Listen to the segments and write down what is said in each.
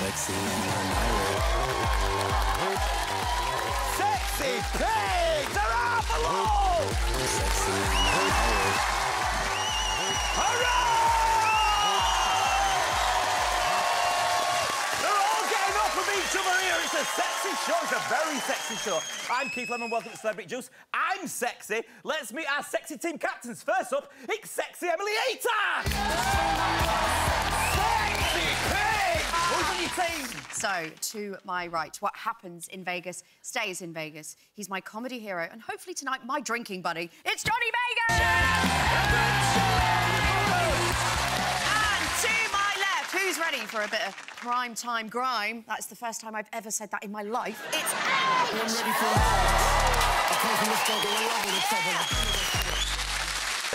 Sexy and irate. Sexy pigs are out below! Sexy and irate. Hurrah! They're all getting off of each other here. It's a sexy show. It's a very sexy show. I'm Keith Lemon. Welcome to Celebrity Juice. I'm sexy. Let's meet our sexy team captains. First up, it's sexy Emily Atack. Sexy pig! Who's on your team? So, to my right, what happens in Vegas stays in Vegas. He's my comedy hero, and hopefully tonight, my drinking buddy. It's Johnny Vegas! And to my left, who's ready for a bit of prime time grime? That's the first time I've ever said that in my life. It's Aitch!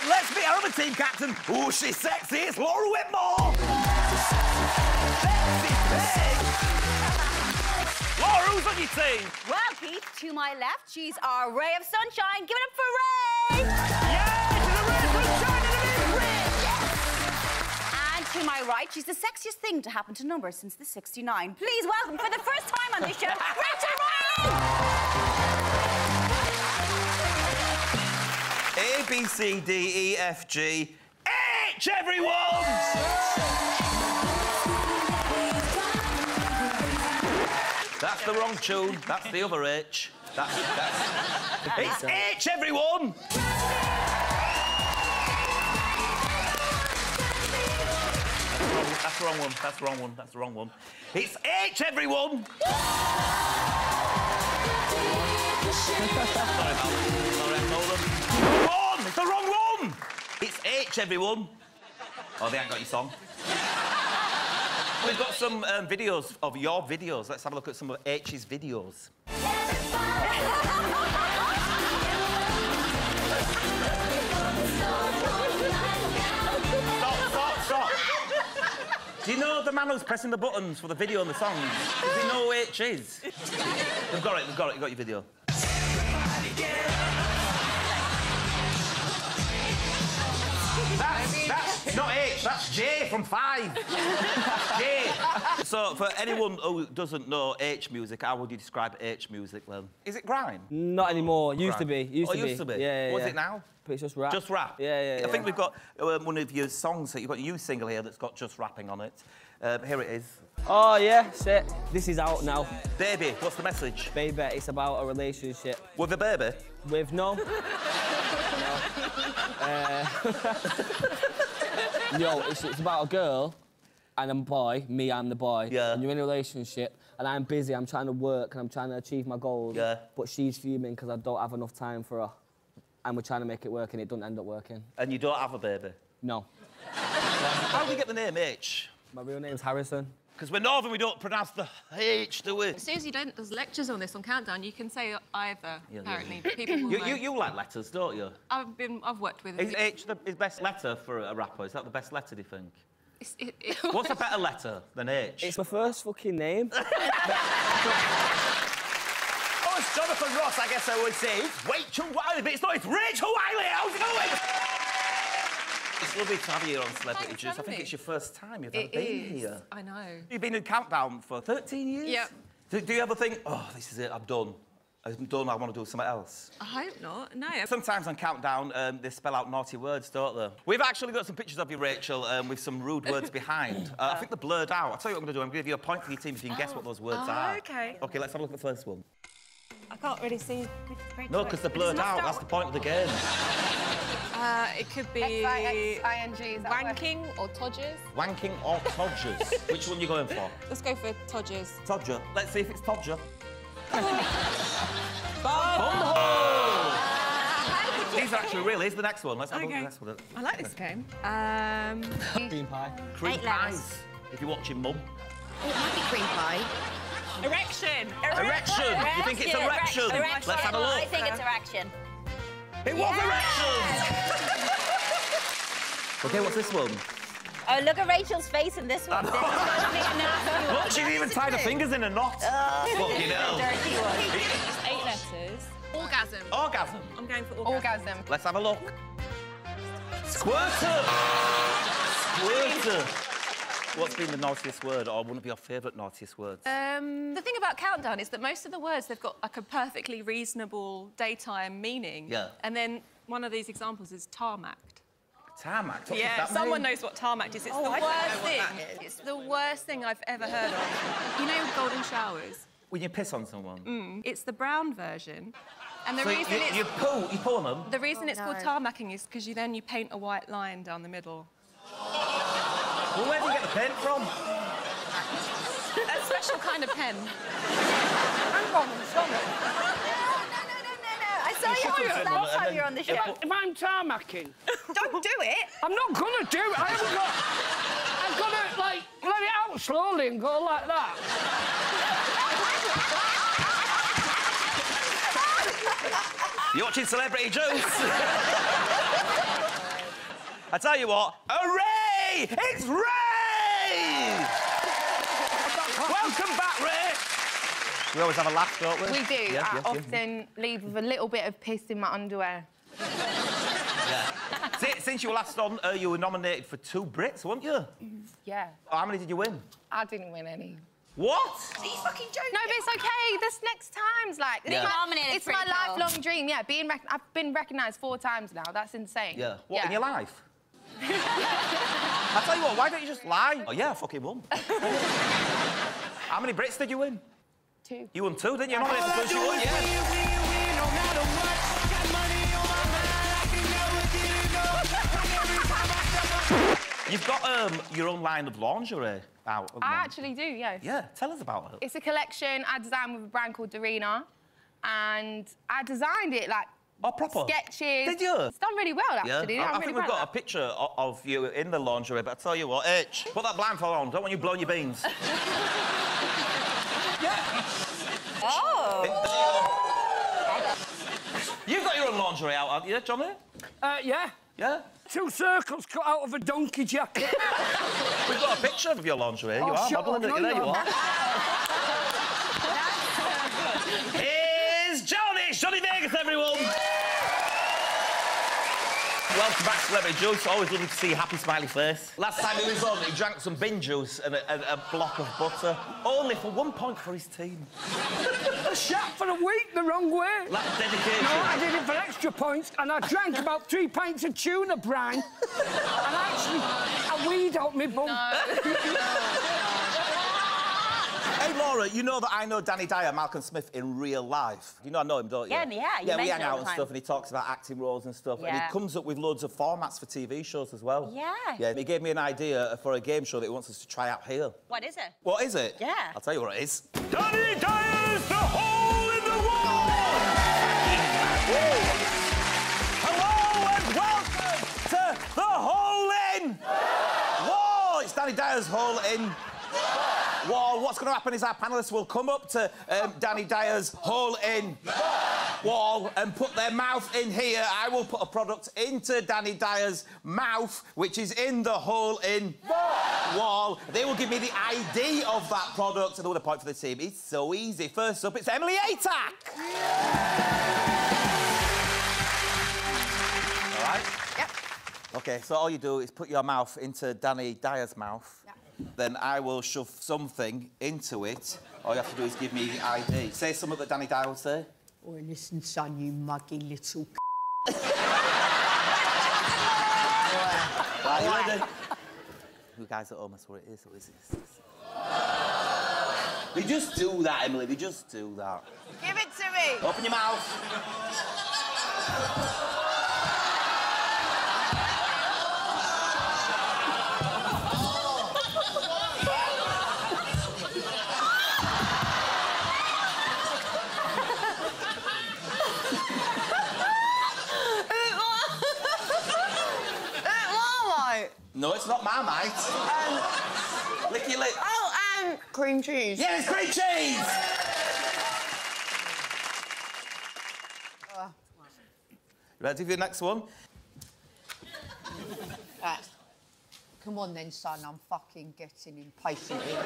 Let's meet our other team captain. Oh, she's sexy. It's Whitmore. Sexy pig. Laura, who's on your team? Well, Keith, to my left, she's our ray of sunshine. Give it up for Raye! Yeah, she's a ray of sunshine in the middle. Yes. And to my right, she's the sexiest thing to happen to numbers since the 69. Please welcome, for the first time on this show, Raye! A, B, C, D, E, F, G. Aitch, everyone! That's the wrong tune. That's the other H. It's Aitch, everyone! That's the wrong one. That's the wrong one. That's the wrong one. It's Aitch, everyone! Sorry about it. It's the wrong one! It's Aitch, everyone. Oh, they ain't got your song. We've got some videos of your videos. Let's have a look at some of Aitch's videos. Stop. Do you know the man who's pressing the buttons for the video and the songs? Does he know who Aitch is? We've got it. You got your video. That's not Aitch, that's Jay from 5. Jay. So, for anyone who doesn't know Aitch music, how would you describe Aitch music, then? Is it grime? Not anymore. Used to be. Used to be? Yeah. What's it now? But it's just rap. Just rap? Yeah. I think we've got one of your songs, you've got a new single here that's got just rapping on it. Here it is. Oh, yeah, shit. This is out now. Baby, what's the message? Baby, it's about a relationship. With a baby? With no. Yo, it's about a girl and a boy. Me, I'm the boy. Yeah. And you're in a relationship, and I'm busy. I'm trying to work, and I'm trying to achieve my goals. Yeah. But she's fuming because I don't have enough time for her. And we're trying to make it work, and it doesn't end up working. And you don't have a baby? No. How do you get the name Aitch? My real name's Harrison. Because we're Northern, we don't pronounce the H, do we? As soon as you don't, there's lectures on this on Countdown. You can say either. Yeah, apparently, people will know. You like letters, don't you? I've worked with. Is H his best letter for a rapper? Is that the best letter, do you think? What's a better letter than H? It's my first fucking name. Oh, it's Jonathan Ross, I guess I would say. It's Rachel Wiley, but it's not. It's Rachel Wiley. How's it going? It's lovely to have you here on Celebrity Juice. I think it's your first time you've ever been here. I know. You've been in Countdown for 13 years? Yep. Do you ever think, oh, this is it, I'm done, I want to do something else? I hope not, no. Sometimes on Countdown, they spell out naughty words, don't they? We've actually got some pictures of you, Rachel, with some rude words behind. I think they're blurred out. I'll tell you what I'm going to do. I'm going to give you a point for your team if you can guess what those words are. OK. OK, let's have a look at the first one. I can't really see. No, because they're blurred out. That's the point of the game. It could be X-I-N-G, wanking or todgers. Wanking or todgers? Which one are you going for? Let's go for todgers. Todger. Let's see if it's todger. Bumhole! These are actually real. Here's the next one. Let's have a look at the next one. I like this game. Cream pie. Cream pies. If you're watching Mum. Oh, it might be cream pie. Erection. Erection. You think it's erection? Let's have a look. I think it's erection. It was erection! OK, what's this one? Oh, look at Rachel's face in this one. This is going to be a nasty one. Look, she's even tied her fingers in a knot. Fucking hell. Dirty one. It's 8 letters. Orgasm. Orgasm. I'm going for orgasm. Let's have a look. Squirter. Squirter. What's been the naughtiest word, or one of your favourite naughtiest words? The thing about Countdown is that most of the words, they've got like a perfectly reasonable daytime meaning. Yeah. And then one of these examples is tarmacked. Tarmac? What does Yeah, that someone mean? knows what tarmacked is. It's the I don't know worst what thing. that is. It's the worst thing I've ever heard of. You know golden showers? When you piss on someone? It's the brown version. And the So reason it's... you pull on them? The reason it's called no. tarmacking is because you paint a white line down the middle. Well, where do you get the paint from? A special kind of pen. Hang on, sorry. No. I saw you have said last one, and time then- you were on the show. yeah, If I'm tarmacking, Don't do it. I'm not gonna do it. I haven't got. I've got to, like, let it out slowly and go like that. You're watching Celebrity Juice. I tell you what, hooray! It's Raye! Welcome back, Raye! We always have a laugh, don't we? We do. Yeah, I yeah, often leave with a little bit of piss in my underwear. yeah. Since you were last on, you were nominated for 2 Brits, weren't you? Yeah. How many did you win? I didn't win any. What? Are you fucking joking? No, but it's okay. This next time's like... Yeah. Nominated It's for my it, though. lifelong dream, yeah. I've been recognised 4 times now. That's insane. Yeah. What, in your life? I tell you what, why don't you just lie? Oh, yeah, I fucking won. How many Brits did you win? 2. You won 2, didn't you? Nominated for 2, you won, yeah. You've got your own line of lingerie out. I actually do, yes. Yeah, tell us about it. It's a collection I designed with a brand called Darina, and I designed it like Oh, proper? sketches. Did you? It's done really well, actually. I I'm think really we've proud got a of that. picture of you in the lingerie, but I tell you what, Aitch, put that blindfold on. Don't want you blowing your beans. Oh. You've got your own lingerie out, haven't you, Johnny? Yeah. Yeah? 2 circles cut out of a donkey jacket. We've got a picture of your lingerie. Oh, You are shut modelling up, it. no, There you you are. Here's Johnny. It's Johnny Vegas, everyone. Welcome back to Celebrity Juice. Always lovely to see a happy, smiley face. Last time he was on, he drank some bin juice and a block of butter, only for 1 point for his team. I shat for a week the wrong way. That's dedication. No, I did it for extra points, and I drank about 3 pints of tuna brine, and actually, I weed out my bum. Hey, Laura, you know that I know Danny Dyer, Malcolm Smith, in real life. You know I know him, don't you? Yeah, you Yeah, we mention hang it all out the and time. stuff, and he talks about acting roles and stuff. And Yeah. he comes up with loads of formats for TV shows as well. Yeah. Yeah, he gave me an idea for a game show that he wants us to try out here. What is it? What is it? Yeah. I'll tell you what it is. Danny Dyer's The Hole in the Wall! Hello and welcome to The Hole in Wall! It's Danny Dyer's Hole in Wall. What's going to happen is our panellists will come up to Danny Dyer's Hole in Wall and put their mouth in here. I will put a product into Danny Dyer's mouth, which is in the hole in wall. They will give me the ID of that product and all the point for the team. It's so easy. First up, it's Emily Atack. All right? Yep. OK, so all you do is put your mouth into Danny Dyer's mouth. Yeah. Then I will shove something into it. All you have to do is give me the ID. Say something that Danny Dyer would say. Oh, listen, son, you muggy little Right, you ready? You guys at home, that's what it is. What is this? They just do that, Emily. They just do that. Give it to me. Open your mouth. No, it's not Marmite. Lick your lip. Oh, cream cheese. Yeah, it's cream cheese! You ready for the next one? Right. Come on then, son, I'm fucking getting impatient here.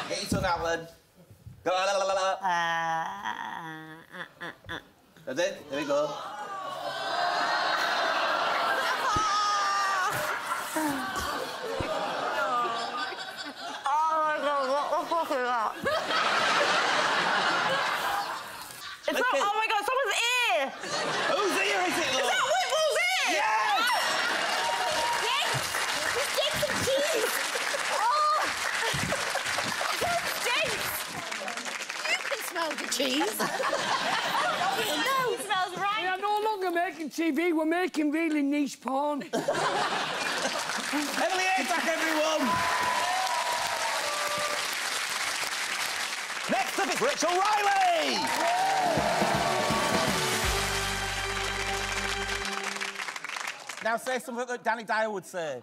Get your tongue out then. Go, la, la, la, la. That's it. There we go. No, it smells right. We are no longer making TV, we're making really niche porn. Emily Atack, everyone! Next up, it's Rachel Riley! Now say something that Danny Dyer would say.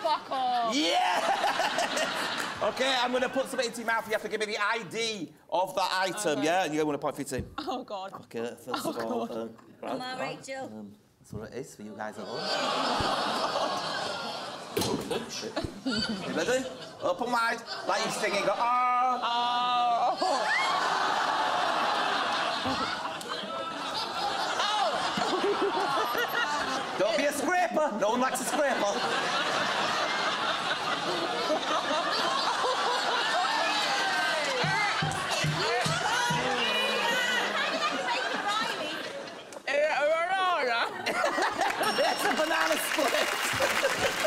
Fuck off. Yeah! OK, I'm going to put something into your mouth. You have to give me the ID of that item, yeah? And you get 1 point for your team. Oh, God. OK, first of all... Come on, Rachel. That's what it is for you guys at home. Oh, shit. You ready? Open wide, like you're singing. Go, Don't be a scraper. No one likes a scraper. That's a banana split.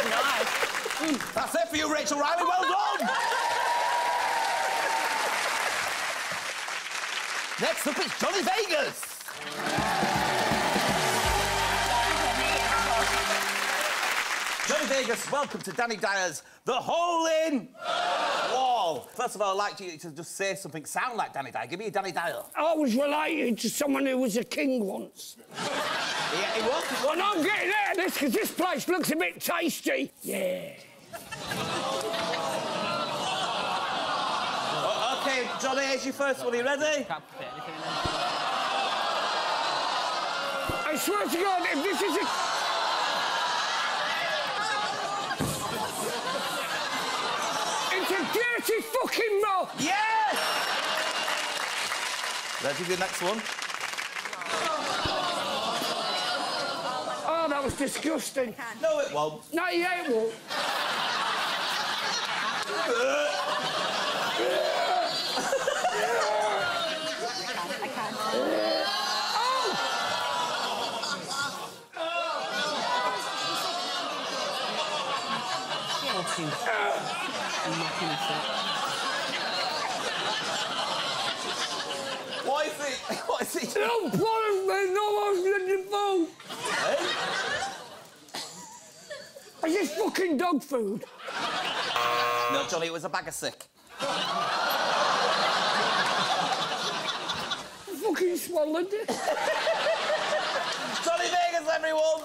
Nice. That's it for you, Rachel Riley. Well done. Next up, it's Johnny Vegas. Johnny Vegas, welcome to Danny Dyer's The Hole in Wall. First of all, I'd like you to just say something, sound like Danny Dyer. Give me a Danny Dyer. I was related to someone who was a king once. Yeah, he was. Well, I'm getting out of this because this place looks a bit tasty. Yeah. OK, Johnny, here's your first one. Are you ready? I swear to God, if this is a... It's a dirty fucking mouth! Yes! Ready for the next one? Oh, that was disgusting. No, it won't. No, yeah, it won't. I can't. What is it? What is it? No problem, man. No one's letting food. Hey? Is this fucking dog food? No, Johnny, it was a bag of sick. Fucking swallowed it. Johnny Vegas, everyone!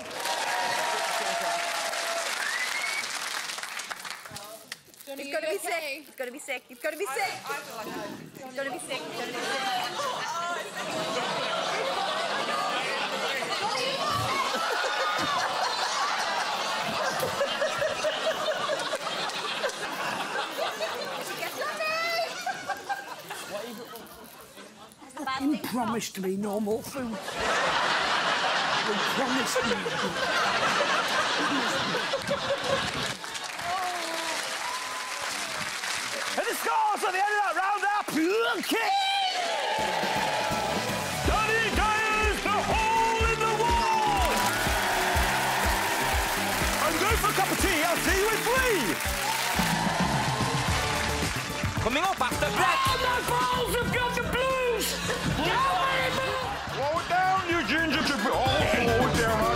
It's gonna be sick. It's gonna be sick. It's gonna be sick. It's gonna be sick. It's gonna be You promised me no more food. You promised me. And the scores at the end of that round are plunky! Danny Dyer's The Hole in the Wall! I'm going for a cup of tea. I'll see you in 3. Coming up after break. Oh, my balls have got the blues! Slow it down, you ginger. Oh, slow it down.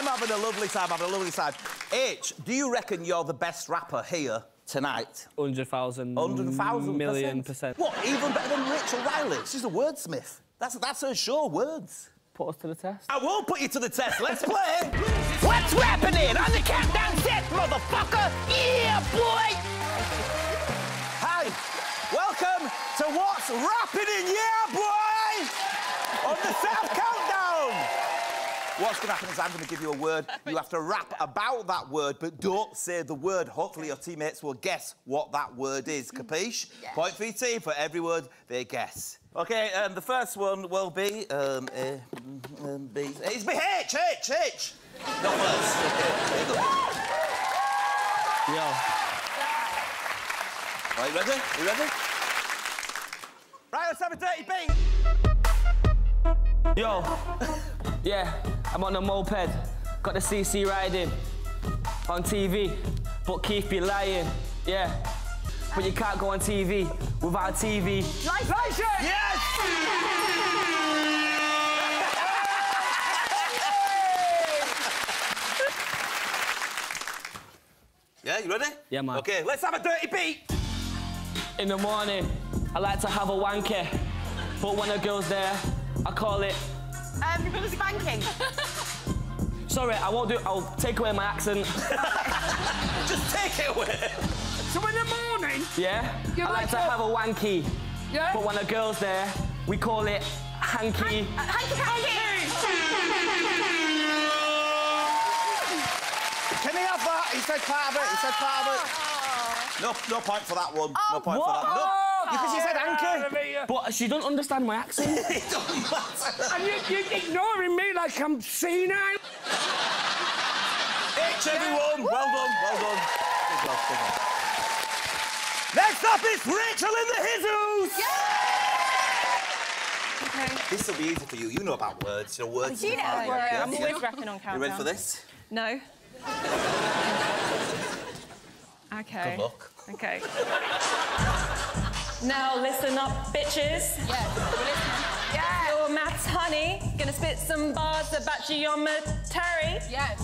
Having a lovely time, having a lovely time. Aitch, do you reckon you're the best rapper here tonight? 100,000 100,000%? million%. What, even better than Rachel Riley? She's a wordsmith. That's her show, words. Put us to the test. I won't put you to the test. Let's play. What's happening on the countdown set, motherfucker? Yeah, boy! Hi. Welcome to What's Rapping in Yeah, boy! On the South Countdown. What's going to happen is I'm going to give you a word. You have to rap about that word, but don't say the word. Hopefully your teammates will guess what that word is. Capiche? Yeah. Point for your team for every word they guess. OK, the first one will be... It's me, H. Not first. Yo. Right, ready? You ready? Right, let's have a dirty beat. Yo, yeah, I'm on a moped, got the CC riding, on TV, but Keith be lying, yeah. But you can't go on TV without a TV. License! Yes! Yeah, you ready? Yeah, man. Okay, let's have a dirty beat. In the morning, I like to have a wanker, but when a girl's there, I call it... Spanking. Sorry, I won't do it. I'll take away my accent. Just take it away. So in the morning... Yeah? You I like to have a wanky. Yeah? But when a girl's there, we call it hanky. Hanky. Can he have that? He said part of it. He said part of it. No point for that one. No point for that. No. Because he said hanky. But she don't understand my accent. It doesn't matter. And you're ignoring me like I'm senile. Aitch, everyone. Well done. Well done. Good job. Good job. Next up is Rachel in the Hizzles. Okay. This will be easy for you. You know about words. You know words. You know, I'm always rapping on countdown. You ready for this? No. Okay. Good luck. Okay. Now listen up, bitches. Yes, we're listening. Yeah. Your maths honey, gonna spit some bars about geometry. Yes.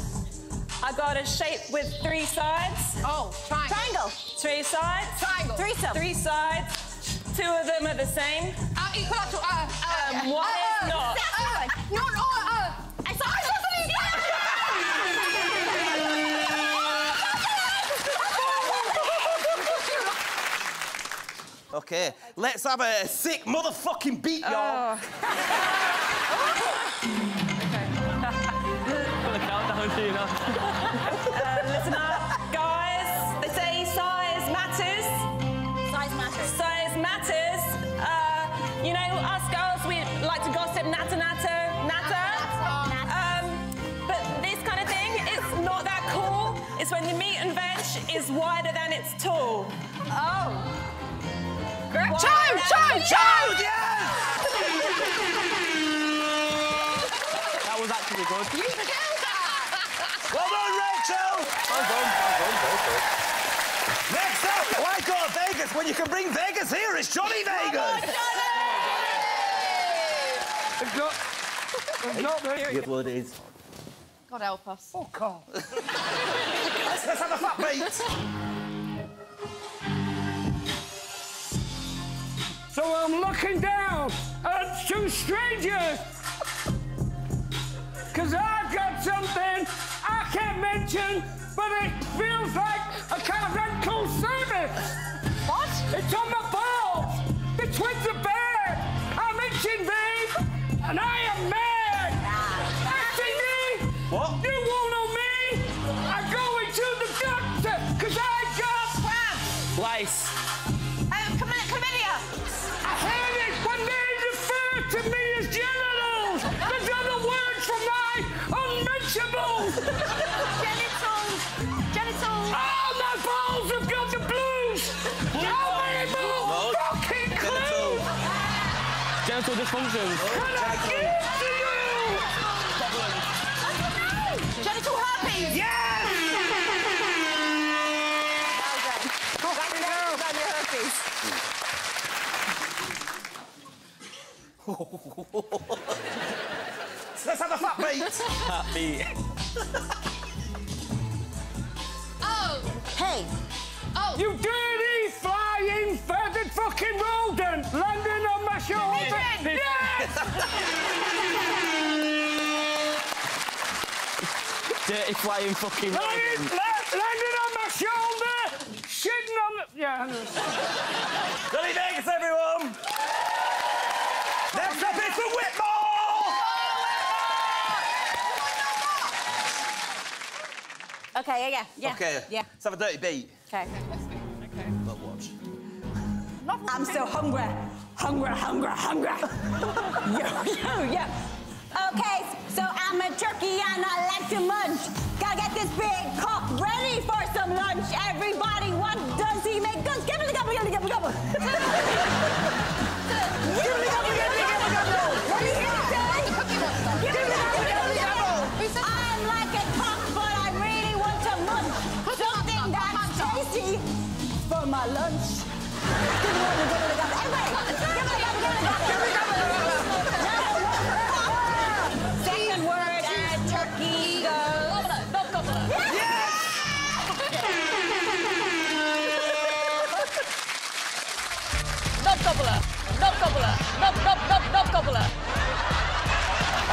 I got a shape with 3 sides. Oh, triangle. Triangle. 3 sides. Triangle. Threesome. 3 sides. 2 of them are the same. Equal to, One is not. I saw it. Okay, let's have a sick motherfucking beat, y'all. Listen up, guys. They say size matters. Size matters. Size matters. You know, us girls, we like to gossip, natter. But this kind of thing, it's not that cool. It's when the meat and veg is wider than it's tall. Oh. Child! Yes! That was actually good. You killed that! Well done, Rachel! Well done. Next up, why go to Vegas when you can bring Vegas here? It's Johnny Vegas! It's not me. It would is. God help us. Oh, God. Let's have a fat beat. So I'm looking down at 2 strangers. Cause I've got something I can't mention, but it feels like a kind of rental service. What? It's on my balls. The twins are bad. I'm itching, babe, and I am mad. Itching me? What? You won't know me. I'm going to the doctor, cause I got cramps. Lice. Chlamydia. I heard it when they refer to me as genitals. There's other words for my unmentionables. Genitals. Oh, my balls have got the blues. Unbelievable fucking clue. Genital dysfunctions. Can I give to you? Genital herpes. Yes! Let's have a fat beat. Fat beat. Oh! Hey. Oh! You dirty, flying, feathered fucking rodent landing on my shoulder. Yes! Dirty flying fucking rodent. Landing on my shoulder, shitting on the... Yeah, I know. Johnny Vegas, everyone. Next up is for Whitmore. Okay, yeah. Okay. Yeah. Let's have a dirty beat. Okay. Love watch. I'm so hungry. Hungry. Yo. Okay, so I'm a turkey and I like to munch. Gotta get this big cock ready for some lunch. Everybody, what does see you make guns. Gibble, gobble, gobble, gobble, gobble. I'm like a cock, but I really want to munch something that's tasty for my lunch. Second word and turkey goes. Yes!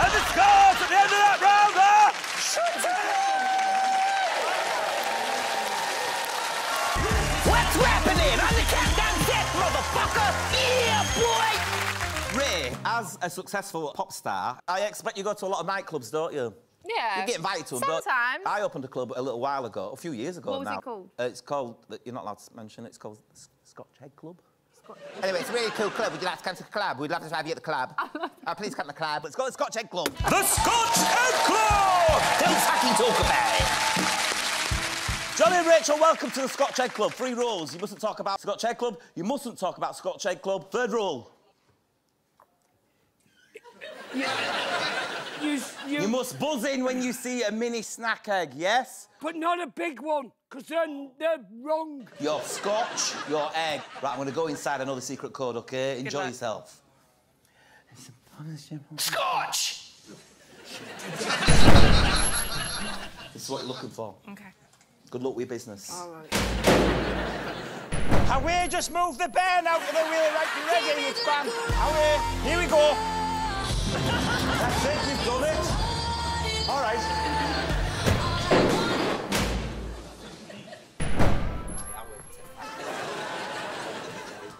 And the scores at the end of that round are... What's happening? I'm the countdown set, motherfucker! Yeah, boy! Raye, as a successful pop star, I expect you go to a lot of nightclubs, don't you? Yeah. You get invited to them, don't you? Sometimes. I opened a club a little while ago, a few years ago What was now. it called? It's called, you're not allowed to mention it, it's called Scotch Egg Club. Anyway, it's a really cool club. Would you like to come to the club? We'd love to have you at the club. Please come to the club. It's called the Scotch Egg Club. The Scotch Egg Club! Don't fucking talk about it. Johnny and Rachel, welcome to the Scotch Egg Club. 3 rules. You mustn't talk about Scotch Egg Club. You mustn't talk about Scotch Egg Club. 3rd rule. You must buzz in when you see a mini snack egg, yes? But not a big one, because they're wrong. Your Scotch, your egg. Right, I'm going to go inside another secret code, OK? Enjoy yourself. Scotch! This is what you're looking for. OK. Good luck with your business. All right. And we just moved the band out of the wheel right to ready, it's fun. Here we go. That's it, you've done it. All right.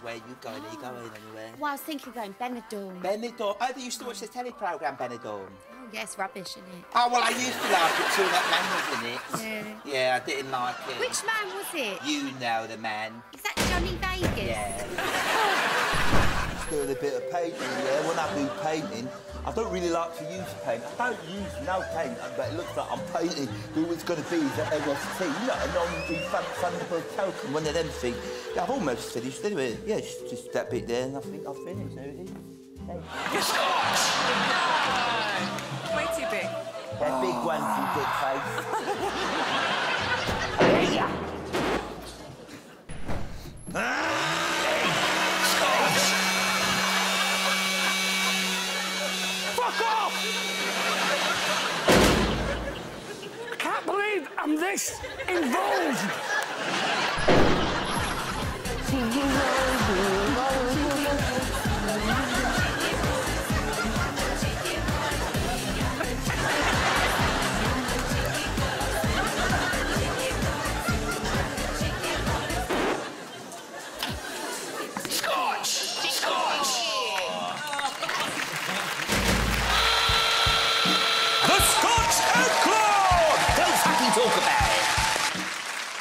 Where you going? Are you going anywhere? Well, I was thinking of going Benidorm. Benidorm. Oh, they used to watch the telly programme Benidorm. Oh, yes, rubbish, isn't it? Oh, well, I used to like it too. That man was in it. Yeah. Yeah, I didn't like it. Which man was it? You know the man. Is that Johnny Vegas? Yeah. Doing a bit of painting, yeah. When I do painting, I don't really like to use paint. I don't use no paint, but it looks like I'm painting. Who it's going to be is at MST, you know, a non-refundable token, one of them things. Yeah, I've almost finished anyway. Yeah, just that bit there, and I think I've finished. There it is. Scotch! Way too big. That big one, you dick face. Fuck off! I can't believe I'm this involved.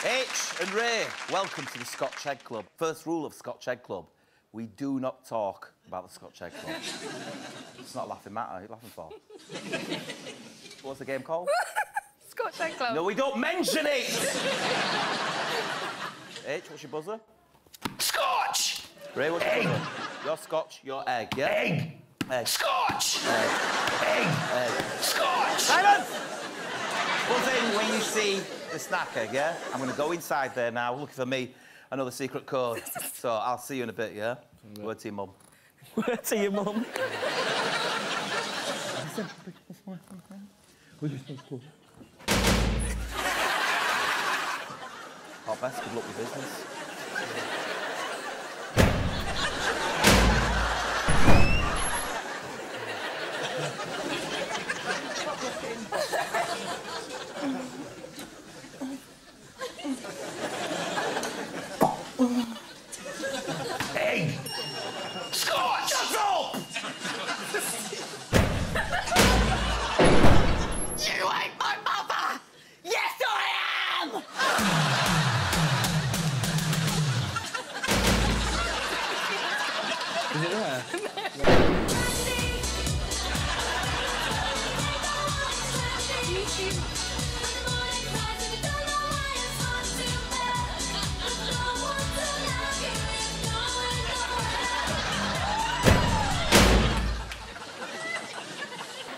Aitch and Raye, welcome to the Scotch Egg Club. First rule of Scotch Egg Club, we do not talk about the Scotch Egg Club. It's not a laughing matter, what are you laughing for? What's the game called? Scotch Egg Club. No, we don't mention it! Aitch, what's your buzzer? Scotch! Raye, what's your buzzer? Your Scotch, your egg, yeah? Egg! Egg. Scotch! Egg. Egg! Egg. Scotch! Silence! Buzz in when you see the snack egg, yeah? I'm going to go inside there now, looking for me another secret code. So I'll see you in a bit, yeah? Word to your mum. Word to your mum. Oh, best good luck with business. Egg! Scotch! Shut up! You ain't my mother! Yes, I am!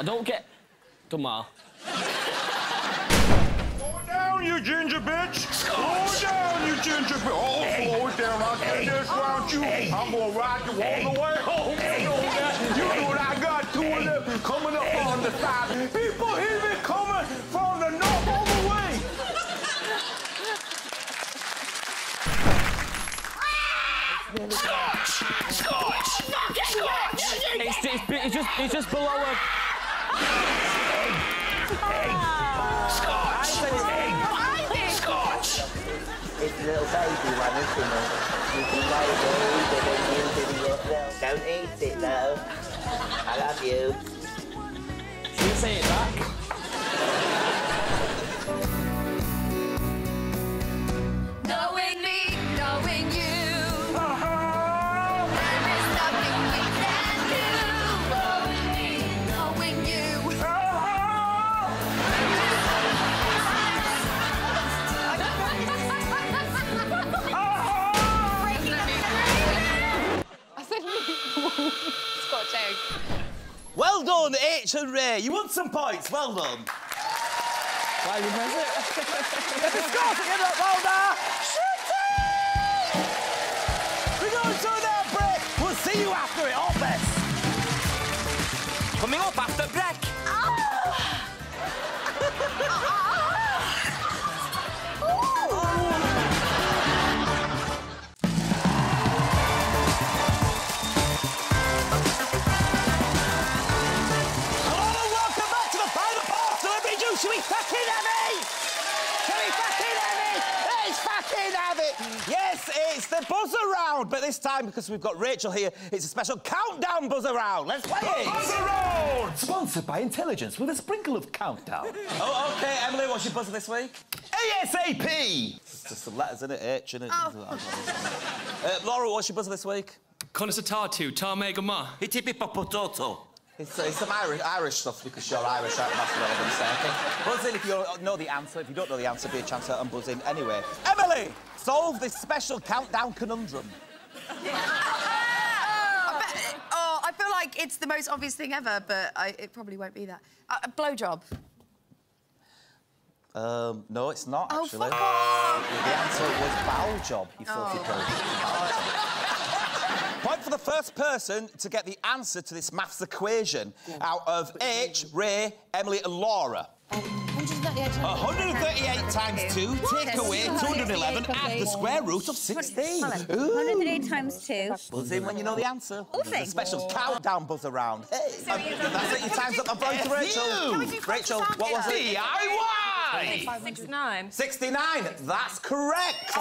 I don't get... Don't matter. Slow down, you ginger bitch! Slow down, you ginger bitch! Oh, slow it down. I'll get this round you. I'm gonna ride you all the way home. You know that. You know that. I got two of them coming up on the side. People hear me coming from the north all the way. Scotch! Scotch! Scotch! It's just below a... Scotch! Scotch! It's a little baby one, isn't it? You can lay it, don't eat it though. I love you. Can you say it back? Knowing me, knowing you. There is nothing we can do. Knowing me, knowing you. I said Scotch egg. Well done, Aitch and Raye. You won some points. Well done. Why did you press it? Scott, get up, well done. We're going to that break. We'll see you after it, all best. Coming up after break. Should we fucking have it? Shall we fucking have it? Let's fucking have it! Yes, it's the buzz around, but this time, because we've got Rachel here, it's a special countdown buzz around. Let's play it! Buzz around! Sponsored by Intelligence with a sprinkle of countdown. Oh, OK, Emily, what's your buzzer this week? ASAP! It's just some letters, isn't it? H, innit? Laura, what's your buzzer this week? Constatatu, ta mega ma. Hitipipopototo. It's some Irish stuff because you're Irish, right? That's what I'm going to say. Okay? Buzz in if you know the answer. If you don't know the answer, be a chance to unbuzz in anyway. Emily, solve this special countdown conundrum. I feel like it's the most obvious thing ever, but it probably won't be that. A blowjob. No, it's not, Oh, actually. fuck off. The answer was bowel job, you filthy cunt. Point for the first person to get the answer to this maths equation out of Aitch, Raye, Emily and Laura. 138 times 2, take away 211, add the square root of 16. 108 times 2. Buzz in when you know the answer. Okay. There's a special countdown buzz around. Hey, that's it, your time's up. I'm going to Rachel. Rachel, what was it? DIY! 69. 69, that's correct.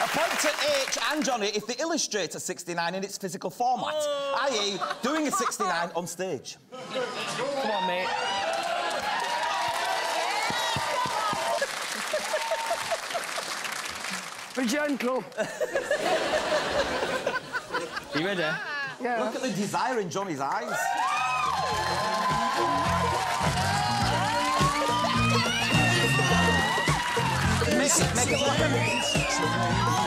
A point to Aitch and Johnny if they illustrate a 69 in its physical format, i.e. doing a 69 on stage. Come on, mate. Be gentle. You ready? Yeah. Look at the desire in Johnny's eyes. Make it look like a...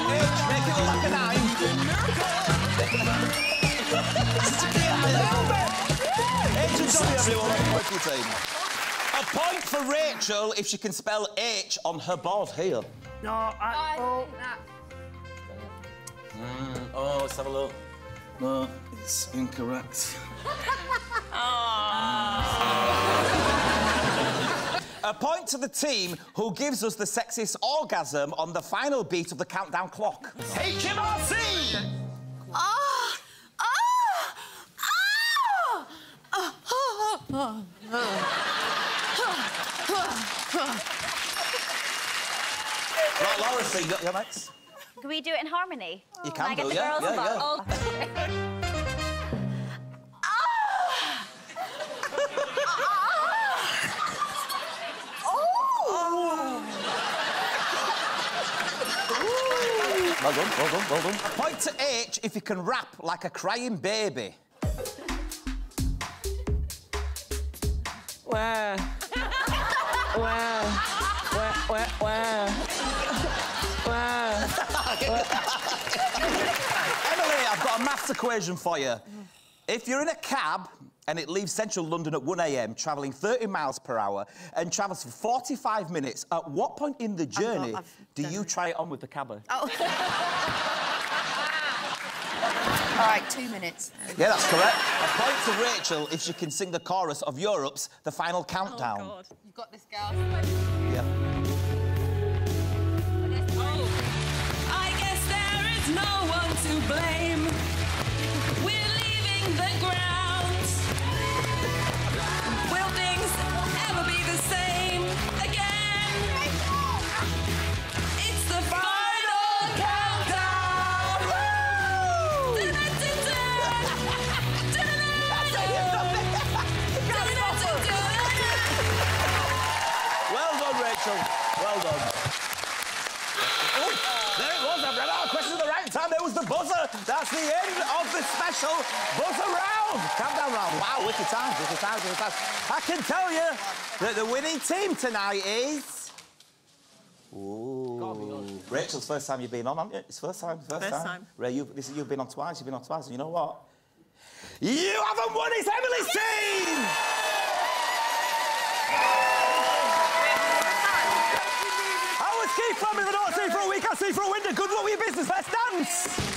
Aitch, make it look like a 9. Aitch and Johnny, everyone, work your team. A point for Rachel if she can spell H on her board here. No, Oh, let's have a look. No, it's incorrect. A point to the team who gives us the sexiest orgasm on the final beat of the countdown clock. HMRC! Laura, so you're next. Can we do it in harmony? You can I get do, the yeah, girls yeah, involved? Well done, well done, well done. A point to H if you can rap like a crying baby. Where? Emily, I've got a maths equation for you. If you're in a cab and it leaves central London at 1 a.m, travelling 30 miles per hour and travels for 45 minutes. At what point in the journey do you try it on with the cabby? Oh. All right, 2 minutes. Yeah, that's correct. A point to Rachel if she can sing the chorus of Europe's The Final Countdown. Oh, God. You've got this, girl. Yeah. I guess there is no one to blame. We're leaving the ground. Will things ever be the same again? It's the final countdown. Well done, Rachel. Well done. Oh, there it was. I've read our question at the right time. There was the buzzer. That's the end of the special buzzer round. Countdown round. Wow, wicked times, wicked times, wicked times. I can tell you that the winning team tonight is... Ooh. Rachel's first time you've been on, haven't you? It's first time. First time. Ray, you've been on twice. You've been on twice. And you know what? You haven't won. It's Emily's team. I was key from if I don't see for a week, I'll see for a winter. Good luck with your business. Let's dance.